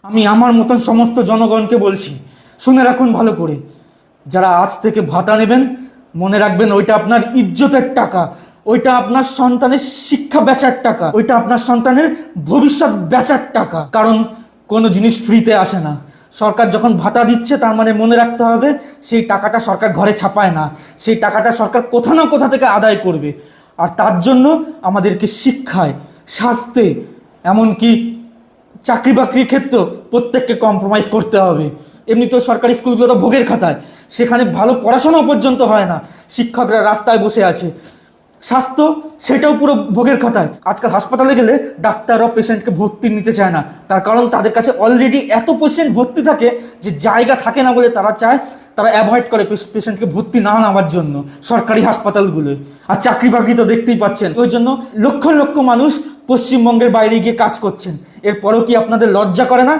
আমি আমার মতন সমস্ত জনগণকে বলছি, শুনে রাখুন ভালো করে। যারা আজ থেকে ভাতা নেবেন, মনে রাখবেন ওইটা আপনার ইজ্জতের টাকা, ওইটা আপনার সন্তানের শিক্ষা বেচার টাকা, ওইটা আপনার সন্তানের ভবিষ্যৎ বেচার টাকা। কারণ কোনো জিনিস ফ্রিতে আসে না। সরকার যখন ভাতা দিচ্ছে তার মানে মনে রাখতে হবে সেই টাকাটা সরকার ঘরে ছাপায় না, সেই টাকাটা সরকার কোথা না কোথা থেকে আদায় করবে। আর তার জন্য আমাদেরকে শিক্ষায়, স্বাস্থ্যে, এমনকি চাকরি বাকরির ক্ষেত্রেও প্রত্যেককে কম্প্রোমাইজ করতে হবে। এমনিতেও সরকারি স্কুলগুলো তো ভোগের খাতায়, সেখানে ভালো পড়াশোনাও পর্যন্ত হয় না, শিক্ষকরা রাস্তায় বসে আছে। স্বাস্থ্য, সেটাও পুরো ভোগের খাতায়। আজকাল হাসপাতালে গেলে ডাক্তাররা পেশেন্টকে ভর্তি নিতে চায় না, তার কারণ তাদের কাছে অলরেডি এত পেশেন্ট ভর্তি থাকে যে জায়গা থাকে না বলে তারা অ্যাভয়েড করে পেশেন্টকে ভর্তি না নেওয়ার জন্য সরকারি হাসপাতালগুলোয়। আর চাকরি বাকরি তো দেখতেই পাচ্ছেন, ওই জন্য লক্ষ লক্ষ মানুষ পশ্চিমবঙ্গের বাইরে গিয়ে কাজ করছেন। এরপরও কি আপনাদের লজ্জা করে না?